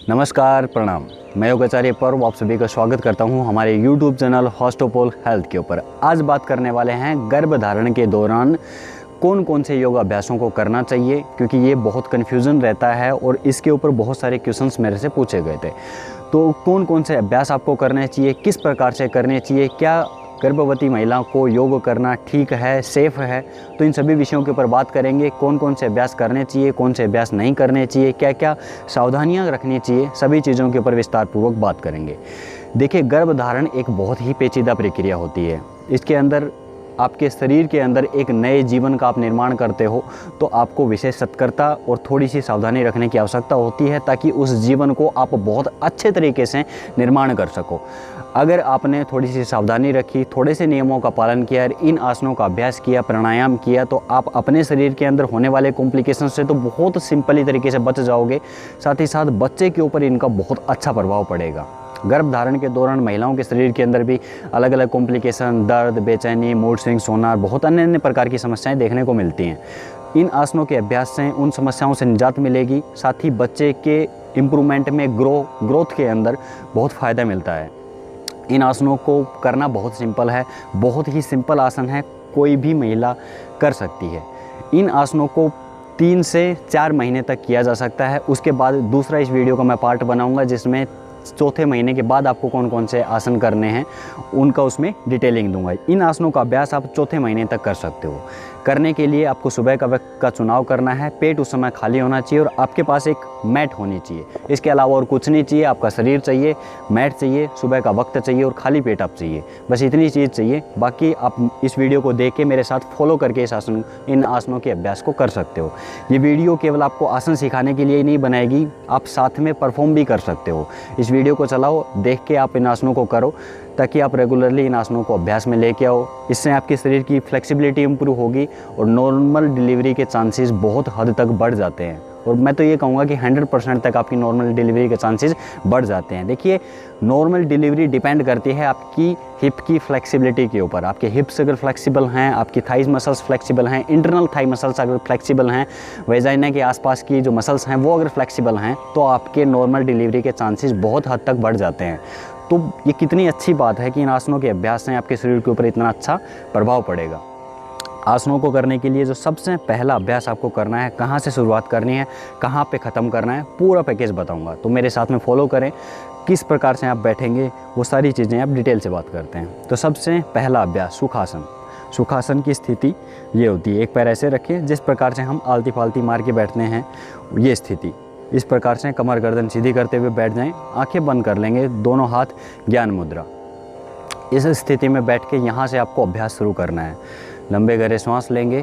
नमस्कार, प्रणाम। मैं योगाचार्य पर्व आप सभी का स्वागत करता हूं हमारे YouTube चैनल हॉस्टोपोल हेल्थ के ऊपर। आज बात करने वाले हैं गर्भधारण के दौरान कौन कौन से योग अभ्यासों को करना चाहिए, क्योंकि ये बहुत कन्फ्यूज़न रहता है और इसके ऊपर बहुत सारे क्वेश्चंस मेरे से पूछे गए थे। तो कौन कौन से अभ्यास आपको करने चाहिए, किस प्रकार से करने चाहिए, क्या गर्भवती महिलाओं को योग करना ठीक है, सेफ़ है, तो इन सभी विषयों के ऊपर बात करेंगे। कौन कौन से अभ्यास करने चाहिए, कौन से अभ्यास नहीं करने चाहिए, क्या क्या सावधानियां रखनी चाहिए, सभी चीज़ों के ऊपर विस्तार पूर्वक बात करेंगे। देखिए, गर्भधारण एक बहुत ही पेचीदा प्रक्रिया होती है। इसके अंदर आपके शरीर के अंदर एक नए जीवन का आप निर्माण करते हो, तो आपको विशेष सतर्कता और थोड़ी सी सावधानी रखने की आवश्यकता होती है, ताकि उस जीवन को आप बहुत अच्छे तरीके से निर्माण कर सको। अगर आपने थोड़ी सी सावधानी रखी, थोड़े से नियमों का पालन किया, इन आसनों का अभ्यास किया, प्राणायाम किया, तो आप अपने शरीर के अंदर होने वाले कॉम्प्लिकेशन से तो बहुत सिंपली तरीके से बच जाओगे। साथ ही साथ बच्चे के ऊपर इनका बहुत अच्छा प्रभाव पड़ेगा। गर्भधारण के दौरान महिलाओं के शरीर के अंदर भी अलग अलग कॉम्प्लिकेशन, दर्द, बेचैनी, मूड स्विंग, सोना, बहुत अन्य अन्य प्रकार की समस्याएं देखने को मिलती हैं। इन आसनों के अभ्यास से उन समस्याओं से निजात मिलेगी। साथ ही बच्चे के इम्प्रूवमेंट में, ग्रोथ के अंदर बहुत फ़ायदा मिलता है। इन आसनों को करना बहुत सिंपल है, बहुत ही सिंपल आसन है, कोई भी महिला कर सकती है। इन आसनों को 3 से 4 महीने तक किया जा सकता है। उसके बाद दूसरा इस वीडियो का मैं पार्ट बनाऊंगा, जिसमें चौथे महीने के बाद आपको कौन कौन से आसन करने हैं उनका उसमें डिटेलिंग दूंगा। इन आसनों का अभ्यास आप चौथे महीने तक कर सकते हो। करने के लिए आपको सुबह का वक्त का चुनाव करना है। पेट उस समय खाली होना चाहिए और आपके पास एक मैट होनी चाहिए। इसके अलावा और कुछ नहीं चाहिए। आपका शरीर चाहिए, मैट चाहिए, सुबह का वक्त चाहिए और खाली पेट आप चाहिए। बस इतनी चीज़ चाहिए। बाकी आप इस वीडियो को देख के मेरे साथ फॉलो करके इन आसनों के अभ्यास को कर सकते हो। ये वीडियो केवल आपको आसन सिखाने के लिए नहीं बनाएगी, आप साथ में परफॉर्म भी कर सकते हो। इस वीडियो को चलाओ, देख के आप इन आसनों को करो, ताकि आप रेगुलरली इन आसनों को अभ्यास में लेके आओ। इससे आपके शरीर की फ्लेक्सिबिलिटी इंप्रूव होगी और नॉर्मल डिलीवरी के चांसेस बहुत हद तक बढ़ जाते हैं। और मैं तो ये कहूँगा कि 100% तक आपकी नॉर्मल डिलीवरी के चांसेस बढ़ जाते हैं। देखिए, नॉर्मल डिलीवरी डिपेंड करती है आपकी हिप की फ्लेक्सिबिलिटी के ऊपर। आपके हिप्स अगर फ्लेक्सिबल हैं, आपकी थाइज मसल्स फ्लेक्सिबल हैं, इंटरनल थाई मसल्स अगर फ्लेक्सिबल हैं, वेजाइना के आसपास की जो मसल्स हैं वो अगर फ्लेक्सिबल हैं, तो आपके नॉर्मल डिलीवरी के चांसेस बहुत हद तक बढ़ जाते हैं। तो ये कितनी अच्छी बात है कि इन आसनों के अभ्यास से आपके शरीर के ऊपर इतना अच्छा प्रभाव पड़ेगा। आसनों को करने के लिए जो सबसे पहला अभ्यास आपको करना है, कहाँ से शुरुआत करनी है, कहाँ पे ख़त्म करना है, पूरा पैकेज बताऊंगा। तो मेरे साथ में फॉलो करें। किस प्रकार से आप बैठेंगे, वो सारी चीज़ें आप डिटेल से बात करते हैं। तो सबसे पहला अभ्यास सुखासन। सुखासन की स्थिति ये होती है, एक पैर ऐसे रखिए जिस प्रकार से हम आलती फालती मार के बैठते हैं, ये स्थिति। इस प्रकार से कमर गर्दन सीधी करते हुए बैठ जाएं, आंखें बंद कर लेंगे, दोनों हाथ ज्ञान मुद्रा। इस स्थिति में बैठ के यहाँ से आपको अभ्यास शुरू करना है। लंबे गहरे श्वास लेंगे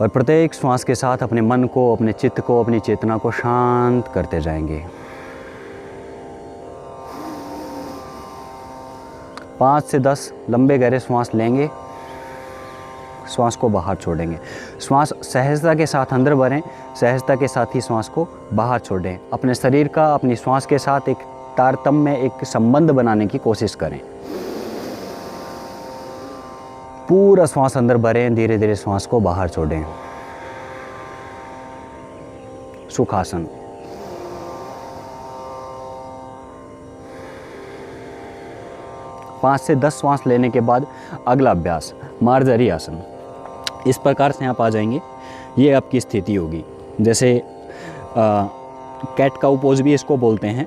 और प्रत्येक श्वास के साथ अपने मन को, अपने चित्त को, अपनी चेतना को शांत करते जाएंगे। 5 से 10 लंबे गहरे श्वास लेंगे, श्वास को बाहर छोड़ेंगे। श्वास सहजता के साथ अंदर भरें, सहजता के साथ ही श्वास को बाहर छोड़ें। अपने शरीर का अपनी श्वास के साथ एक तारतम्य, एक संबंध बनाने की कोशिश करें। पूरा श्वास अंदर भरें, धीरे धीरे श्वास को बाहर छोड़ें। सुखासन। पाँच से 10 श्वास लेने के बाद अगला अभ्यास मार्जरी आसन। इस प्रकार से आप आ जाएंगे, ये आपकी स्थिति होगी। जैसे कैट काउ पोज भी इसको बोलते हैं।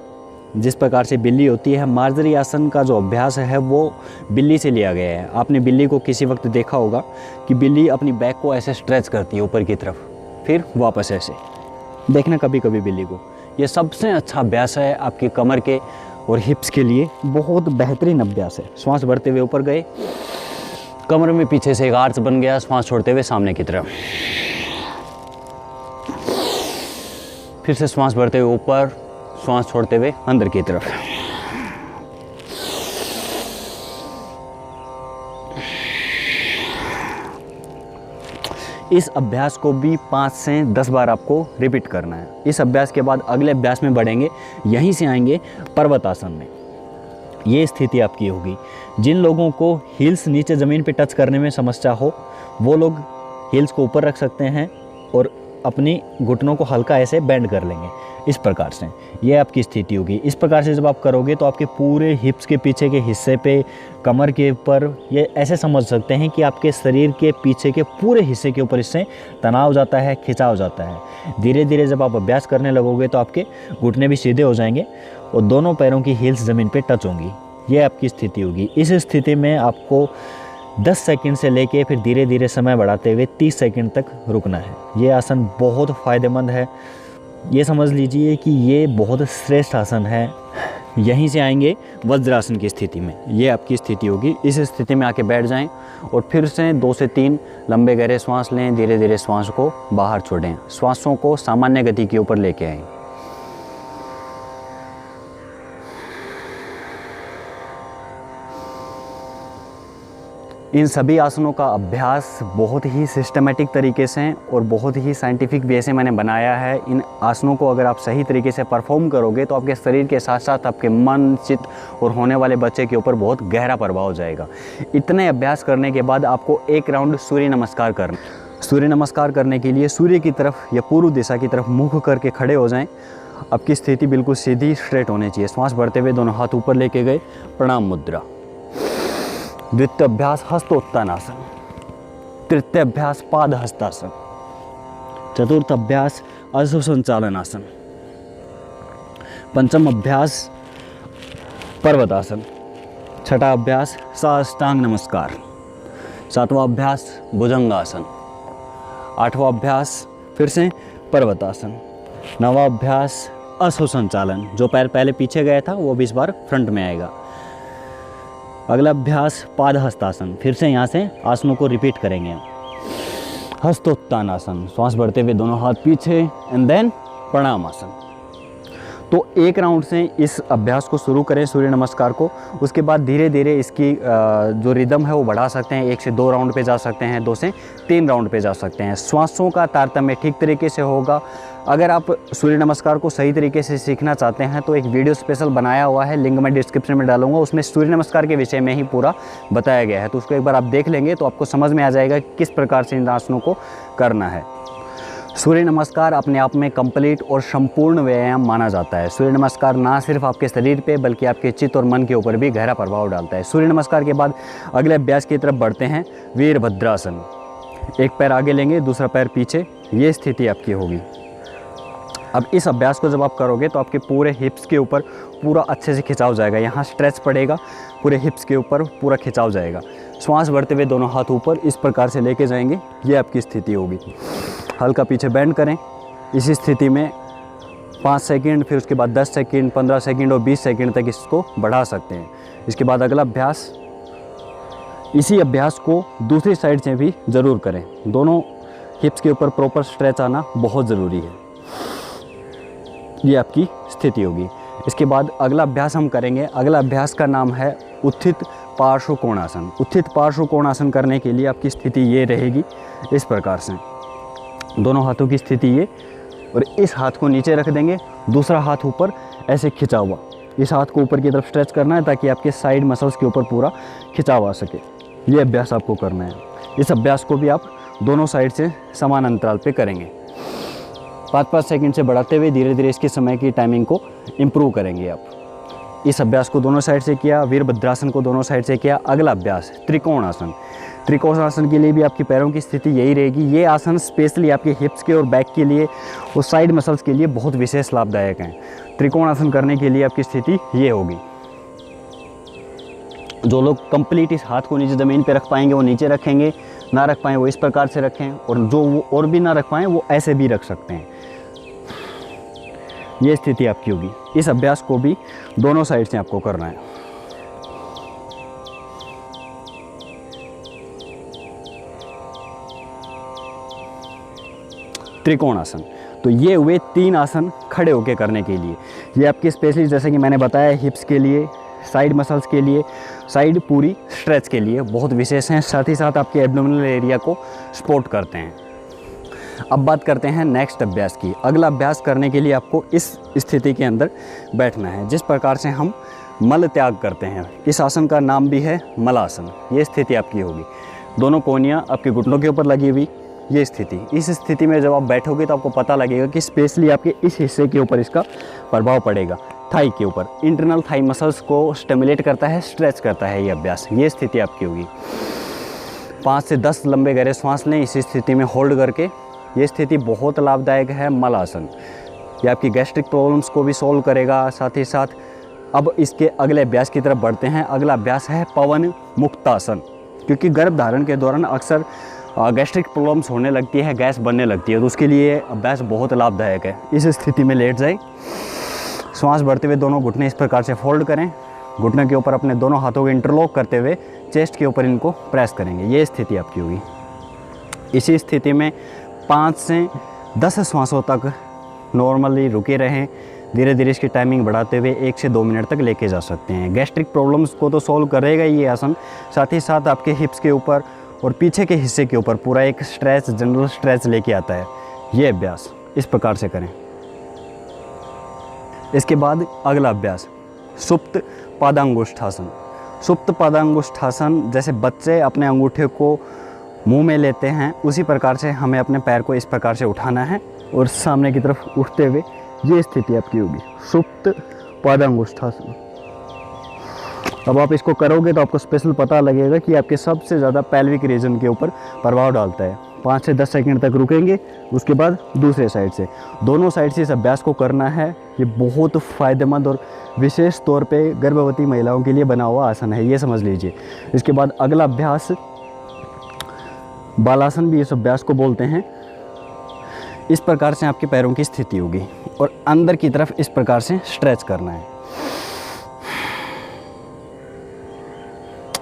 जिस प्रकार से बिल्ली होती है, मार्जरी आसन का जो अभ्यास है वो बिल्ली से लिया गया है। आपने बिल्ली को किसी वक्त देखा होगा कि बिल्ली अपनी बैक को ऐसे स्ट्रेच करती है ऊपर की तरफ, फिर वापस ऐसे। देखना कभी कभी बिल्ली को। ये सबसे अच्छा अभ्यास है आपकी कमर के और हिप्स के लिए, बहुत बेहतरीन अभ्यास है। श्वास भरते हुए ऊपर गए, कमर में पीछे से एक आर्च बन गया, श्वास छोड़ते हुए सामने की तरफ। फिर से श्वास भरते हुए ऊपर, श्वास छोड़ते हुए अंदर की तरफ। इस अभ्यास को भी 5 से 10 बार आपको रिपीट करना है। इस अभ्यास के बाद अगले अभ्यास में बढ़ेंगे, यहीं से आएंगे पर्वतासन में। ये स्थिति आपकी होगी। जिन लोगों को हील्स नीचे ज़मीन पे टच करने में समस्या हो, वो लोग हील्स को ऊपर रख सकते हैं और अपनी घुटनों को हल्का ऐसे बेंड कर लेंगे इस प्रकार से। ये आपकी स्थिति होगी। इस प्रकार से जब आप करोगे तो आपके पूरे हिप्स के पीछे के हिस्से पे, कमर के ऊपर, ये ऐसे समझ सकते हैं कि आपके शरीर के पीछे के पूरे हिस्से के ऊपर इससे तनाव जाता है, खिंचाव जाता है। धीरे धीरे जब आप अभ्यास करने लगोगे तो आपके घुटने भी सीधे हो जाएंगे और दोनों पैरों की हील्स ज़मीन पे टच होंगी। ये आपकी स्थिति होगी। इस स्थिति में आपको 10 सेकंड से लेके फिर धीरे धीरे समय बढ़ाते हुए 30 सेकंड तक रुकना है। ये आसन बहुत फ़ायदेमंद है। ये समझ लीजिए कि ये बहुत श्रेष्ठ आसन है। यहीं से आएंगे वज्रासन की स्थिति में। ये आपकी स्थिति होगी। इस स्थिति में आके बैठ जाएं और फिर से 2 से 3 लंबे गहरे श्वास लें। धीरे धीरे श्वास को बाहर छोड़ें। श्वासों को सामान्य गति के ऊपर लेके आएं। इन सभी आसनों का अभ्यास बहुत ही सिस्टमेटिक तरीके से और बहुत ही साइंटिफिक वे से मैंने बनाया है। इन आसनों को अगर आप सही तरीके से परफॉर्म करोगे तो आपके शरीर के साथ साथ आपके मन, चित्त और होने वाले बच्चे के ऊपर बहुत गहरा प्रभाव हो जाएगा। इतने अभ्यास करने के बाद आपको एक राउंड सूर्य नमस्कार करना। सूर्य नमस्कार करने के लिए सूर्य की तरफ या पूर्व दिशा की तरफ मुख करके खड़े हो जाएं। आपकी स्थिति बिल्कुल सीधी स्ट्रेट होनी चाहिए। श्वास भरते हुए दोनों हाथ ऊपर लेके गए, प्रणाम मुद्रा। द्वितीय अभ्यास हस्तोत्थानासन। तृतीय अभ्यास पाद हस्तासन। चतुर्थ अभ्यास अश्वसंचालनासन। पंचम अभ्यास पर्वतासन। छठा अभ्यास साष्टांग नमस्कार। सातवां अभ्यास भुजंगासन। आठवां अभ्यास फिर से पर्वतासन। नवा अभ्यास अश्वसंचालन। जो पैर पहले पीछे गया था वो भी इस बार फ्रंट में आएगा। अगला अभ्यास पाद हस्तासन। फिर से यहाँ से आसनों को रिपीट करेंगे। हस्तोत्थानासन। श्वास भरते हुए दोनों हाथ पीछे एंड देन प्रणामासन। तो एक राउंड से इस अभ्यास को शुरू करें, सूर्य नमस्कार को। उसके बाद धीरे धीरे इसकी जो रिदम है वो बढ़ा सकते हैं। 1 से 2 राउंड पे जा सकते हैं, 2 से 3 राउंड पे जा सकते हैं। श्वासों का तारतम्य ठीक तरीके से होगा। अगर आप सूर्य नमस्कार को सही तरीके से सीखना चाहते हैं तो एक वीडियो स्पेशल बनाया हुआ है, लिंक मैं डिस्क्रिप्शन में डालूंगा। उसमें सूर्य नमस्कार के विषय में ही पूरा बताया गया है। तो उसको एक बार आप देख लेंगे तो आपको समझ में आ जाएगा किस प्रकार से इन आसनों को करना है। सूर्य नमस्कार अपने आप में कंप्लीट और संपूर्ण व्यायाम माना जाता है। सूर्य नमस्कार ना सिर्फ आपके शरीर पे बल्कि आपके चित्त और मन के ऊपर भी गहरा प्रभाव डालता है। सूर्य नमस्कार के बाद अगले अभ्यास की तरफ बढ़ते हैं, वीरभद्रासन। एक पैर आगे लेंगे, दूसरा पैर पीछे। ये स्थिति आपकी होगी। अब इस अभ्यास को जब आप करोगे तो आपके पूरे हिप्स के ऊपर पूरा अच्छे से खिंचाव जाएगा। यहाँ स्ट्रेच पड़ेगा, पूरे हिप्स के ऊपर पूरा खिंचाव जाएगा। श्वास भरते हुए दोनों हाथ ऊपर इस प्रकार से लेके जाएंगे। ये आपकी स्थिति होगी। हल्का पीछे बेंड करें। इसी स्थिति में 5 सेकंड, फिर उसके बाद 10 सेकंड, 15 सेकंड और 20 सेकंड तक इसको बढ़ा सकते हैं। इसके बाद अगला अभ्यास, इसी अभ्यास को दूसरी साइड से भी ज़रूर करें। दोनों हिप्स के ऊपर प्रॉपर स्ट्रेच आना बहुत ज़रूरी है। ये आपकी स्थिति होगी। इसके बाद अगला अभ्यास हम करेंगे। अगला अभ्यास का नाम है उत्थित पार्श्व कोणासन। उत्थित पार्श्व कोणासन करने के लिए आपकी स्थिति ये रहेगी इस प्रकार से। दोनों हाथों की स्थिति ये, और इस हाथ को नीचे रख देंगे, दूसरा हाथ ऊपर ऐसे खिंचा हुआ। इस हाथ को ऊपर की तरफ स्ट्रेच करना है ताकि आपके साइड मसल्स के ऊपर पूरा खिंचाव आ सके। ये अभ्यास आपको करना है। इस अभ्यास को भी आप दोनों साइड से समान अंतराल पे करेंगे। 5-5 सेकंड से बढ़ाते हुए धीरे धीरे इसके समय की टाइमिंग को इम्प्रूव करेंगे आप। इस अभ्यास को दोनों साइड से किया, वीरभद्रासन को दोनों साइड से किया। अगला अभ्यास त्रिकोणासन। त्रिकोणासन के लिए भी आपकी पैरों की स्थिति यही रहेगी। ये आसन स्पेशली आपके हिप्स के और बैक के लिए और साइड मसल्स के लिए बहुत विशेष लाभदायक हैं। त्रिकोणासन करने के लिए आपकी स्थिति ये होगी। जो लोग कंप्लीट इस हाथ को नीचे ज़मीन पे रख पाएंगे वो नीचे रखेंगे, ना रख पाएँ वो इस प्रकार से रखें, और जो वो और भी ना रख पाएँ वो ऐसे भी रख सकते हैं। ये स्थिति आपकी होगी। इस अभ्यास को भी दोनों साइड से आपको करना है। त्रिकोणासन। तो ये हुए 3 आसन खड़े होकर करने के लिए। ये आपके स्पेशली जैसे कि मैंने बताया हिप्स के लिए, साइड मसल्स के लिए, साइड पूरी स्ट्रेच के लिए बहुत विशेष हैं। साथ ही साथ आपके एब्डोमिनल एरिया को सपोर्ट करते हैं। अब बात करते हैं नेक्स्ट अभ्यास की। अगला अभ्यास करने के लिए आपको इस स्थिति के अंदर बैठना है जिस प्रकार से हम मल त्याग करते हैं। इस आसन का नाम भी है मलासन। ये स्थिति आपकी होगी। दोनों कोहनियाँ आपके घुटनों के ऊपर लगी हुई, ये स्थिति, इस स्थिति में जब आप बैठोगे तो आपको पता लगेगा कि स्पेशली आपके इस हिस्से के ऊपर इसका प्रभाव पड़ेगा, थाई के ऊपर। इंटरनल थाई मसल्स को स्टिमुलेट करता है, स्ट्रेच करता है ये अभ्यास। ये स्थिति आपकी होगी। 5 से 10 लंबे गहरे सांस लें इसी स्थिति में होल्ड करके। ये स्थिति बहुत लाभदायक है, मल आसन। ये आपकी गैस्ट्रिक प्रॉब्लम्स को भी सॉल्व करेगा। साथ ही साथ अब इसके अगले अभ्यास की तरफ बढ़ते हैं। अगला अभ्यास है पवन मुक्तासन, क्योंकि गर्भधारण के दौरान अक्सर गैस्ट्रिक प्रॉब्लम्स होने लगती है, गैस बनने लगती है, तो उसके लिए अभ्यास बहुत लाभदायक है। इस स्थिति में लेट जाए, श्वास भरते हुए दोनों घुटने इस प्रकार से फोल्ड करें। घुटने के ऊपर अपने दोनों हाथों को इंटरलॉक करते हुए चेस्ट के ऊपर इनको प्रेस करेंगे। ये स्थिति आपकी होगी। इसी स्थिति में 5 से 10 श्वासों तक नॉर्मली रुके रहें। धीरे धीरे इसकी टाइमिंग बढ़ाते हुए 1 से 2 मिनट तक लेके जा सकते हैं। गैस्ट्रिक प्रॉब्लम्स को तो सॉल्व करेगा ये आसन, साथ ही साथ आपके हिप्स के ऊपर और पीछे के हिस्से के ऊपर पूरा एक स्ट्रेच, जनरल स्ट्रेच लेके आता है। ये अभ्यास इस प्रकार से करें। इसके बाद अगला अभ्यास सुप्त पादांगुष्ठासन। सुप्त पादांगुष्ठासन जैसे बच्चे अपने अंगूठे को मुंह में लेते हैं, उसी प्रकार से हमें अपने पैर को इस प्रकार से उठाना है और सामने की तरफ उठते हुए ये स्थिति आपकी होगी, सुप्त पादांगुष्ठासन। अब आप इसको करोगे तो आपको स्पेशल पता लगेगा कि आपके सबसे ज़्यादा पेल्विक रीजन के ऊपर प्रभाव डालता है। 5 से 10 सेकंड तक रुकेंगे, उसके बाद दूसरे साइड से, दोनों साइड से इस अभ्यास को करना है। ये बहुत फ़ायदेमंद और विशेष तौर पे गर्भवती महिलाओं के लिए बना हुआ आसन है, ये समझ लीजिए। इसके बाद अगला अभ्यास बालासन भी इस अभ्यास को बोलते हैं। इस प्रकार से आपके पैरों की स्थिति होगी और अंदर की तरफ इस प्रकार से स्ट्रेच करना है।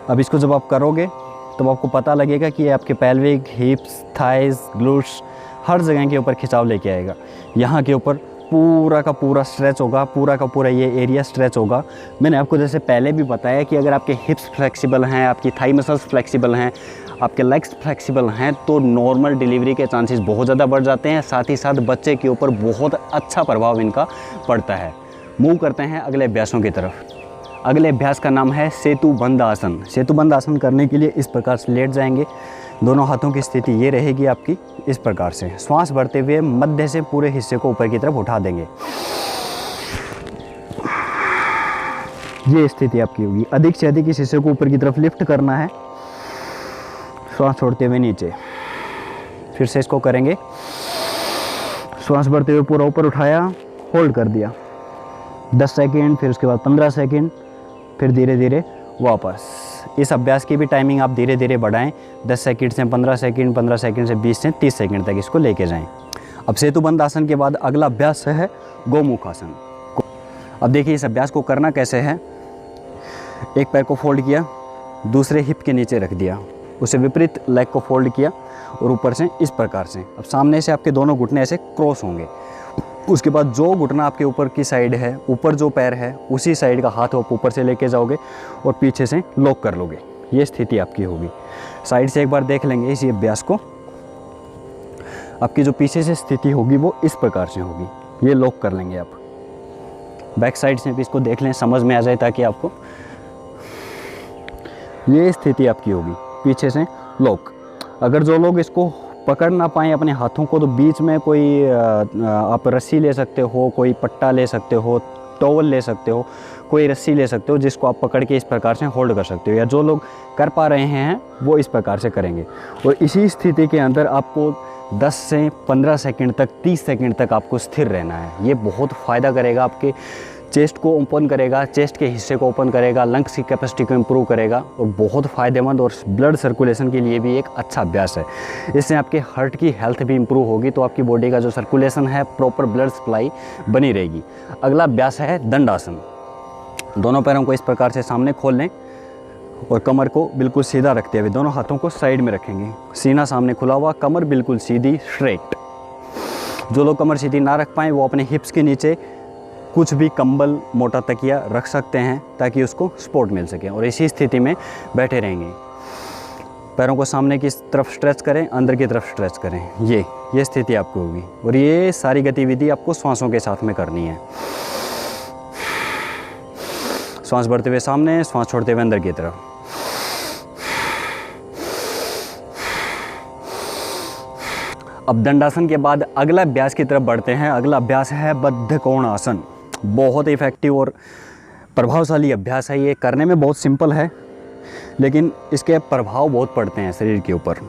अब इसको जब आप करोगे तब आपको पता लगेगा कि ये आपके पेल्विक, हिप्स, थाइज, ग्लूट्स हर जगह के ऊपर खिंचाव लेके आएगा। यहाँ के ऊपर पूरा का पूरा स्ट्रेच होगा, पूरा का पूरा ये एरिया स्ट्रेच होगा। मैंने आपको जैसे पहले भी बताया कि अगर आपके हिप्स फ्लेक्सिबल हैं, आपकी थाई मसल्स फ्लेक्सिबल हैं, आपके लेग्स फ्लेक्सिबल हैं, तो नॉर्मल डिलीवरी के चांसेस बहुत ज़्यादा बढ़ जाते हैं। साथ ही साथ बच्चे के ऊपर बहुत अच्छा प्रभाव इनका पड़ता है। मूव करते हैं अगले अभ्यासों की तरफ। अगले अभ्यास का नाम है सेतुबंध आसन। सेतुबंध आसन करने के लिए इस प्रकार से लेट जाएंगे। दोनों हाथों की स्थिति ये रहेगी आपकी इस प्रकार से। श्वास भरते हुए मध्य से पूरे हिस्से को ऊपर की तरफ उठा देंगे। ये स्थिति आपकी होगी। अधिक से अधिक इस हिस्से को ऊपर की तरफ लिफ्ट करना है, श्वास छोड़ते हुए नीचे। फिर से इसको करेंगे। श्वास भरते हुए पूरा ऊपर उठाया, होल्ड कर दिया 10 सेकेंड, फिर उसके बाद 15 सेकेंड, फिर धीरे धीरे वापस। इस अभ्यास की भी टाइमिंग आप धीरे धीरे बढ़ाएं। 10 सेकेंड से 15 सेकेंड, 15 सेकेंड से 20 से 30 सेकेंड तक इसको लेके जाएं। अब सेतुबंध आसन के बाद अगला अभ्यास है गोमुख आसन। अब देखिए इस अभ्यास को करना कैसे है। एक पैर को फोल्ड किया, दूसरे हिप के नीचे रख दिया, उसे विपरीत लेग को फोल्ड किया और ऊपर से इस प्रकार से। अब सामने से आपके दोनों घुटने ऐसे क्रॉस होंगे। उसके बाद जो घुटना आपके ऊपर की साइड है, ऊपर जो पैर है, उसी साइड का हाथ आप ऊपर से लेके जाओगे और पीछे से लॉक कर लोगे। ये स्थिति आपकी होगी। साइड से एक बार देख लेंगे इसी अभ्यास को। आपकी जो पीछे से स्थिति होगी वो इस प्रकार से होगी। ये लॉक कर लेंगे आप। बैक साइड से भी इसको देख लें, समझ में आ जाए, ताकि आपको ये स्थिति आपकी होगी। पीछे से लॉक। अगर जो लोग इसको पकड़ ना पाएँ अपने हाथों को, तो बीच में कोई आप रस्सी ले सकते हो, कोई पट्टा ले सकते हो, टॉवल ले सकते हो, कोई रस्सी ले सकते हो जिसको आप पकड़ के इस प्रकार से होल्ड कर सकते हो। या जो लोग कर पा रहे हैं वो इस प्रकार से करेंगे। और इसी स्थिति के अंदर आपको 10 से 15 सेकंड तक, 30 सेकंड तक आपको स्थिर रहना है। ये बहुत फ़ायदा करेगा, आपके चेस्ट को ओपन करेगा, चेस्ट के हिस्से को ओपन करेगा, लंग्स की कैपेसिटी को इम्प्रूव करेगा और बहुत फ़ायदेमंद और ब्लड सर्कुलेशन के लिए भी एक अच्छा अभ्यास है। इससे आपके हार्ट की हेल्थ भी इम्प्रूव होगी, तो आपकी बॉडी का जो सर्कुलेशन है, प्रॉपर ब्लड सप्लाई बनी रहेगी। अगला अभ्यास है दंडासन। दोनों पैरों को इस प्रकार से सामने खोल लें और कमर को बिल्कुल सीधा रखते हुए दोनों हाथों को साइड में रखेंगे। सीना सामने खुला हुआ, कमर बिल्कुल सीधी, स्ट्रेट। जो लोग कमर सीधी ना रख पाएँ वो अपने हिप्स के नीचे कुछ भी कंबल, मोटा तकिया रख सकते हैं ताकि उसको सपोर्ट मिल सके, और इसी स्थिति में बैठे रहेंगे। पैरों को सामने की तरफ स्ट्रेच करें, अंदर की तरफ स्ट्रेच करें। ये स्थिति आपको होगी। और ये सारी गतिविधि आपको श्वासों के साथ में करनी है। श्वास भरते हुए सामने, श्वास छोड़ते हुए अंदर की तरफ। अब दंडासन के बाद अगला अभ्यास की तरफ बढ़ते हैं। अगला अभ्यास है बद्ध कोण आसन। बहुत इफ़ेक्टिव और प्रभावशाली अभ्यास है ये। करने में बहुत सिंपल है लेकिन इसके प्रभाव बहुत पड़ते हैं शरीर के ऊपर।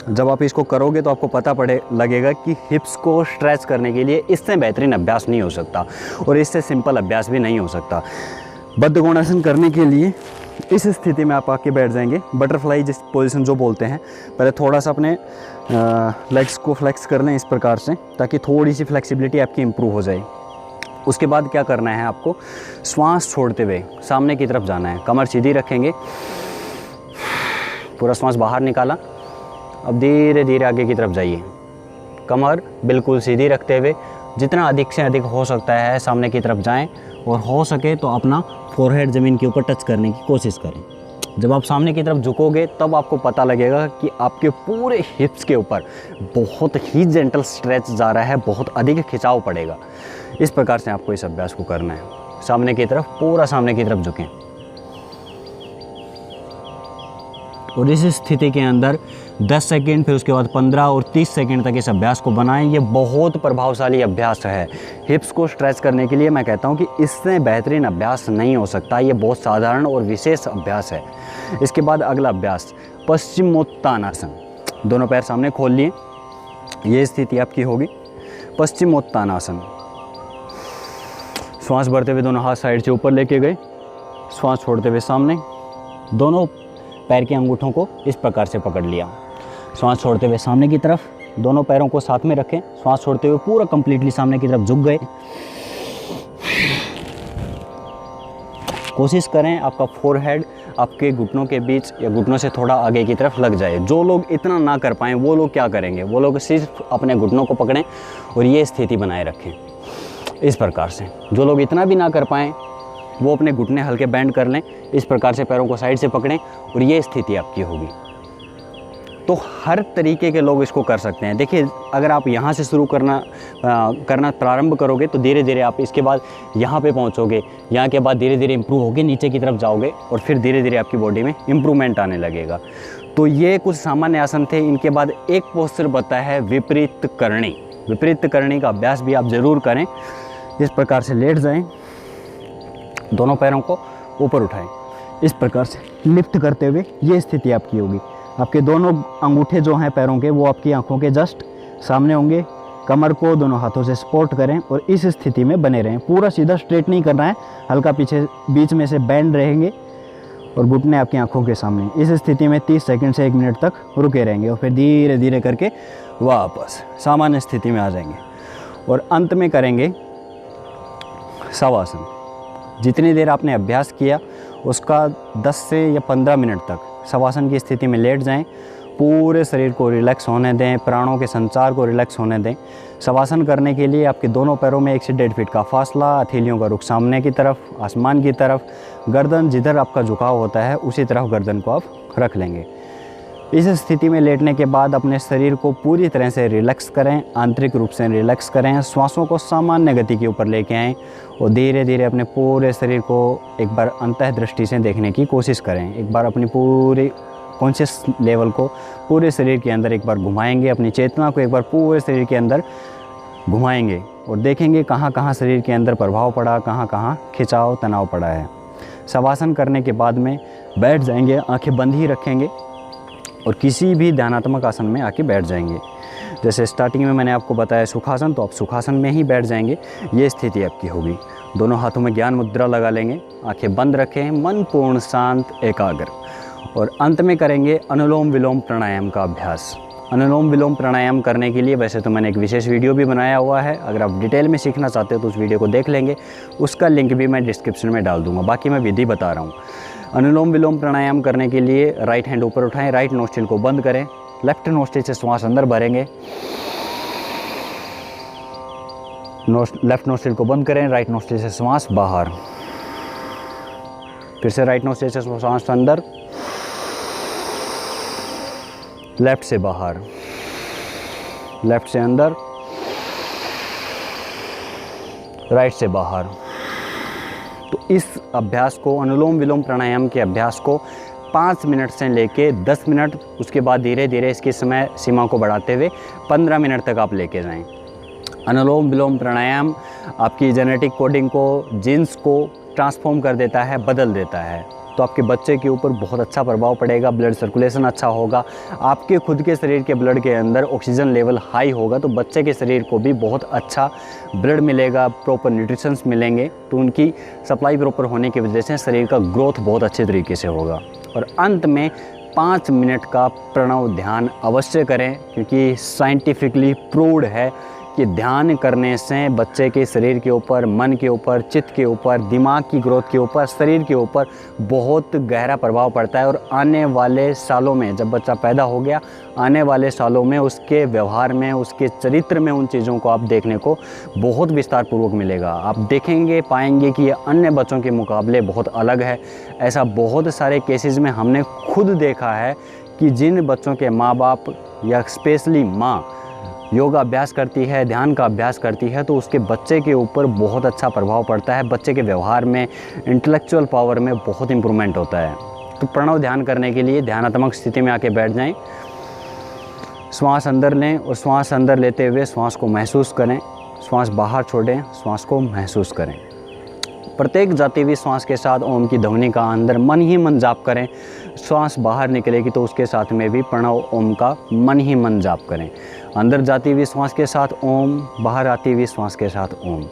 जब आप इसको करोगे तो आपको पता लगेगा कि हिप्स को स्ट्रेच करने के लिए इससे बेहतरीन अभ्यास नहीं हो सकता और इससे सिंपल अभ्यास भी नहीं हो सकता। बद्ध कोणासन करने के लिए इस स्थिति में आप आके बैठ जाएंगे, बटरफ्लाई जिस पोजीशन जो बोलते हैं। पहले थोड़ा सा अपने लेग्स को फ्लेक्स कर लें इस प्रकार से, ताकि थोड़ी सी फ्लेक्सिबिलिटी आपकी इम्प्रूव हो जाए। उसके बाद क्या करना है, आपको श्वास छोड़ते हुए सामने की तरफ जाना है। कमर सीधी रखेंगे, पूरा श्वास बाहर निकाला। अब धीरे धीरे आगे की तरफ जाइए, कमर बिल्कुल सीधी रखते हुए जितना अधिक से अधिक हो सकता है सामने की तरफ जाएं और हो सके तो अपना फोरहेड ज़मीन के ऊपर टच करने की कोशिश करें। जब आप सामने की तरफ झुकोगे तब आपको पता लगेगा कि आपके पूरे हिप्स के ऊपर बहुत ही जेंटल स्ट्रेच जा रहा है, बहुत अधिक खिंचाव पड़ेगा। इस प्रकार से आपको इस अभ्यास को करना है। सामने की तरफ, पूरा सामने की तरफ झुकें और इस स्थिति के अंदर 10 सेकंड, फिर उसके बाद 15 और 30 सेकंड तक इस अभ्यास को बनाएं। ये बहुत प्रभावशाली अभ्यास है हिप्स को स्ट्रेच करने के लिए। मैं कहता हूँ कि इससे बेहतरीन अभ्यास नहीं हो सकता। ये बहुत साधारण और विशेष अभ्यास है। इसके बाद अगला अभ्यास पश्चिमोत्तानासन। दोनों पैर सामने खोल लिए, ये स्थिति आपकी होगी पश्चिमोत्तानासन। श्वास भरते हुए दोनों हाथ साइड से ऊपर लेके गए, श्वास छोड़ते हुए सामने, दोनों पैर के अंगूठों को इस प्रकार से पकड़ लिया। श्वास छोड़ते हुए सामने की तरफ, दोनों पैरों को साथ में रखें। श्वास छोड़ते हुए पूरा कंप्लीटली सामने की तरफ झुक गए। कोशिश करें आपका फोरहेड आपके घुटनों के बीच या घुटनों से थोड़ा आगे की तरफ लग जाए। जो लोग इतना ना कर पाएँ वो लोग क्या करेंगे, वो लोग सिर्फ अपने घुटनों को पकड़ें और ये स्थिति बनाए रखें इस प्रकार से। जो लोग इतना भी ना कर पाएँ वो अपने घुटने हल्के बैंड कर लें, इस प्रकार से पैरों को साइड से पकड़ें और ये स्थिति आपकी होगी। तो हर तरीके के लोग इसको कर सकते हैं। देखिए, अगर आप यहाँ से शुरू करना प्रारंभ करोगे तो धीरे धीरे आप इसके बाद यहाँ पे पहुँचोगे। यहाँ के बाद धीरे धीरे इम्प्रूव होगे, नीचे की तरफ जाओगे और फिर धीरे धीरे आपकी बॉडी में इम्प्रूवमेंट आने लगेगा। तो ये कुछ सामान्य आसन थे। इनके बाद एक पोस्चर बनता है विपरीत करणी। विपरीत करणी का अभ्यास भी आप ज़रूर करें। इस प्रकार से लेट जाएँ, दोनों पैरों को ऊपर उठाएं, इस प्रकार से लिफ्ट करते हुए ये स्थिति आपकी होगी। आपके दोनों अंगूठे जो हैं पैरों के वो आपकी आंखों के जस्ट सामने होंगे। कमर को दोनों हाथों से सपोर्ट करें और इस स्थिति में बने रहें। पूरा सीधा स्ट्रेट नहीं करना है, हल्का पीछे बीच में से बैंड रहेंगे और घुटने आपकी आंखों के सामने। इस स्थिति में 30 सेकंड से 1 मिनट तक रुके रहेंगे और फिर धीरे धीरे करके वापस सामान्य स्थिति में आ जाएंगे और अंत में करेंगे शवासन। जितनी देर आपने अभ्यास किया उसका 10 से या 15 मिनट तक शवासन की स्थिति में लेट जाएं। पूरे शरीर को रिलैक्स होने दें, प्राणों के संचार को रिलैक्स होने दें। शवासन करने के लिए आपके दोनों पैरों में 1 से 1.5 फीट का फासला, हथेलियों का रुख सामने की तरफ, आसमान की तरफ, गर्दन जिधर आपका झुकाव होता है उसी तरफ गर्दन को आप रख लेंगे। इस स्थिति में लेटने के बाद अपने शरीर को पूरी तरह से रिलैक्स करें, आंतरिक रूप से रिलैक्स करें। श्वासों को सामान्य गति के ऊपर लेके आएँ और धीरे धीरे अपने पूरे शरीर को एक बार अंतः दृष्टि से देखने की कोशिश करें। एक बार अपनी पूरी कॉन्शियस लेवल को पूरे शरीर के अंदर एक बार घुमाएंगे। अपनी चेतना को एक बार पूरे शरीर के अंदर घुमाएंगे और देखेंगे कहाँ कहाँ शरीर के अंदर प्रभाव पड़ा, कहाँ कहाँ खिंचाव तनाव पड़ा है। शवासन करने के बाद में बैठ जाएंगे, आंखें बंद ही रखेंगे और किसी भी ध्यानात्मक आसन में आके बैठ जाएंगे। जैसे स्टार्टिंग में मैंने आपको बताया सुखासन, तो आप सुखासन में ही बैठ जाएंगे। ये स्थिति आपकी होगी। दोनों हाथों में ज्ञान मुद्रा लगा लेंगे, आंखें बंद रखें, मन पूर्ण शांत एकाग्र और अंत में करेंगे अनुलोम विलोम प्राणायाम का अभ्यास। अनुलोम विलोम प्राणायाम करने के लिए वैसे तो मैंने एक विशेष वीडियो भी बनाया हुआ है। अगर आप डिटेल में सीखना चाहते हो तो उस वीडियो को देख लेंगे, उसका लिंक भी मैं डिस्क्रिप्शन में डाल दूँगा। बाकी मैं विधि बता रहा हूँ। अनुलोम विलोम प्राणायाम करने के लिए राइट हैंड ऊपर उठाएं, राइट नोस्ट्रिल को बंद करें, लेफ्ट नोस्ट्रिल से श्वास अंदर भरेंगे, लेफ्ट नोस्ट्रिल को बंद करें, राइट नोस्ट्रिल से श्वास बाहर, फिर से राइट नोस्ट्रिल से श्वास अंदर, लेफ्ट से बाहर, लेफ्ट से अंदर, राइट से बाहर। तो इस अभ्यास को, अनुलोम विलोम प्राणायाम के अभ्यास को 5 मिनट से लेके 10 मिनट, उसके बाद धीरे धीरे इसकी समय सीमा को बढ़ाते हुए 15 मिनट तक आप लेके जाएं। अनुलोम विलोम प्राणायाम आपकी जेनेटिक कोडिंग को, जीन्स को ट्रांसफॉर्म कर देता है, बदल देता है। तो आपके बच्चे के ऊपर बहुत अच्छा प्रभाव पड़ेगा, ब्लड सर्कुलेशन अच्छा होगा, आपके खुद के शरीर के ब्लड के अंदर ऑक्सीजन लेवल हाई होगा, तो बच्चे के शरीर को भी बहुत अच्छा ब्लड मिलेगा, प्रॉपर न्यूट्रिशंस मिलेंगे, तो उनकी सप्लाई प्रॉपर होने की वजह से शरीर का ग्रोथ बहुत अच्छे तरीके से होगा। और अंत में 5 मिनट का प्रणव ध्यान अवश्य करें, क्योंकि साइंटिफिकली प्रूव्ड है कि ध्यान करने से बच्चे के शरीर के ऊपर, मन के ऊपर, चित्त के ऊपर, दिमाग की ग्रोथ के ऊपर, शरीर के ऊपर बहुत गहरा प्रभाव पड़ता है। और आने वाले सालों में, जब बच्चा पैदा हो गया, आने वाले सालों में उसके व्यवहार में, उसके चरित्र में उन चीज़ों को आप देखने को बहुत विस्तार पूर्वक मिलेगा। आप देखेंगे, पाएंगे कि ये अन्य बच्चों के मुकाबले बहुत अलग है। ऐसा बहुत सारे केसेस में हमने खुद देखा है कि जिन बच्चों के माँ बाप या स्पेशली माँ योगा अभ्यास करती है, ध्यान का अभ्यास करती है, तो उसके बच्चे के ऊपर बहुत अच्छा प्रभाव पड़ता है, बच्चे के व्यवहार में, इंटेलेक्चुअल पावर में बहुत इम्प्रूवमेंट होता है। तो प्रणव ध्यान करने के लिए ध्यानात्मक स्थिति में आके बैठ जाएं, श्वास अंदर लें और श्वास अंदर लेते हुए श्वास को महसूस करें, श्वास बाहर छोड़ें, श्वास को महसूस करें। प्रत्येक जाती हुई श्वास के साथ ओम की ध्वनि का अंदर मन ही मन जाप करें। श्वास बाहर निकलेगी तो उसके साथ में भी प्रणव ओम का मन ही मन जाप करें। अंदर जाती हुई श्वास के साथ ओम, बाहर आती हुई श्वास के साथ ओम।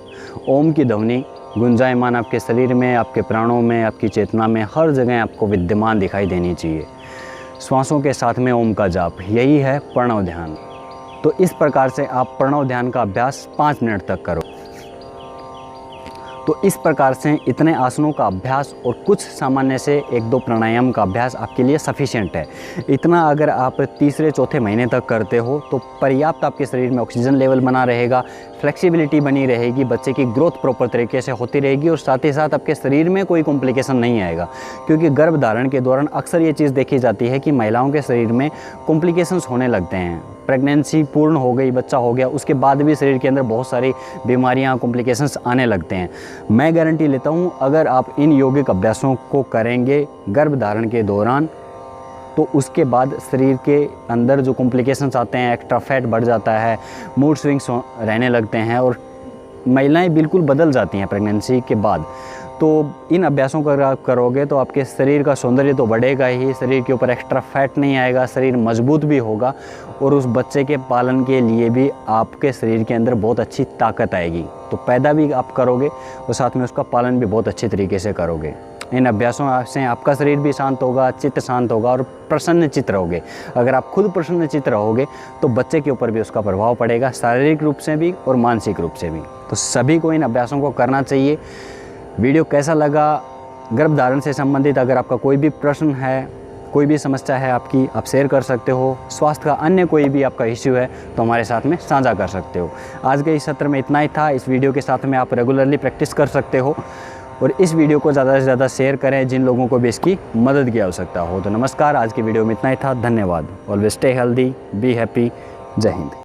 ओम की ध्वनि गुंजायमान आपके शरीर में, आपके प्राणों में, आपकी चेतना में, हर जगह आपको विद्यमान दिखाई देनी चाहिए। श्वासों के साथ में ओम का जाप, यही है प्रणव ध्यान। तो इस प्रकार से आप प्रणव ध्यान का अभ्यास 5 मिनट तक करो। तो इस प्रकार से इतने आसनों का अभ्यास और कुछ सामान्य से 1-2 प्राणायाम का अभ्यास आपके लिए सफिशिएंट है। इतना अगर आप तीसरे चौथे महीने तक करते हो तो पर्याप्त आपके शरीर में ऑक्सीजन लेवल बना रहेगा, फ्लेक्सिबिलिटी बनी रहेगी, बच्चे की ग्रोथ प्रॉपर तरीके से होती रहेगी और साथ ही साथ आपके शरीर में कोई कॉम्प्लिकेशन नहीं आएगा। क्योंकि गर्भधारण के दौरान अक्सर ये चीज़ देखी जाती है कि महिलाओं के शरीर में कॉम्प्लिकेशंस होने लगते हैं। प्रेगनेंसी पूर्ण हो गई, बच्चा हो गया, उसके बाद भी शरीर के अंदर बहुत सारी बीमारियां, कॉम्प्लिकेशंस आने लगते हैं। मैं गारंटी लेता हूं, अगर आप इन यौगिक अभ्यासों को करेंगे गर्भधारण के दौरान, तो उसके बाद शरीर के अंदर जो कॉम्प्लिकेशंस आते हैं, एक्स्ट्रा फैट बढ़ जाता है, मूड स्विंग्स रहने लगते हैं और महिलाएं बिल्कुल बदल जाती हैं प्रेगनेंसी के बाद। तो इन अभ्यासों को अगर आप करोगे तो आपके शरीर का सौंदर्य तो बढ़ेगा ही, शरीर के ऊपर एक्स्ट्रा फैट नहीं आएगा, शरीर मजबूत भी होगा और उस बच्चे के पालन के लिए भी आपके शरीर के अंदर बहुत अच्छी ताकत आएगी। तो पैदा भी आप करोगे और साथ में उसका पालन भी बहुत अच्छे तरीके से करोगे। इन अभ्यासों से आपका शरीर भी शांत होगा, चित्त शांत होगा और प्रसन्न चित्त रहोगे। अगर आप खुद प्रसन्न चित्त रहोगे तो बच्चे के ऊपर भी उसका प्रभाव पड़ेगा, शारीरिक रूप से भी और मानसिक रूप से भी। तो सभी को इन अभ्यासों को करना चाहिए। वीडियो कैसा लगा? गर्भधारण से संबंधित अगर आपका कोई भी प्रश्न है, कोई भी समस्या है आपकी, आप शेयर कर सकते हो। स्वास्थ्य का अन्य कोई भी आपका इश्यू है तो हमारे साथ में साझा कर सकते हो। आज के इस सत्र में इतना ही था। इस वीडियो के साथ में आप रेगुलरली प्रैक्टिस कर सकते हो और इस वीडियो को ज़्यादा से ज़्यादा शेयर करें जिन लोगों को भी इसकी मदद की आवश्यकता हो। तो नमस्कार, आज की वीडियो में इतना ही था। धन्यवाद। Always stay healthy, be happy. जय हिंद।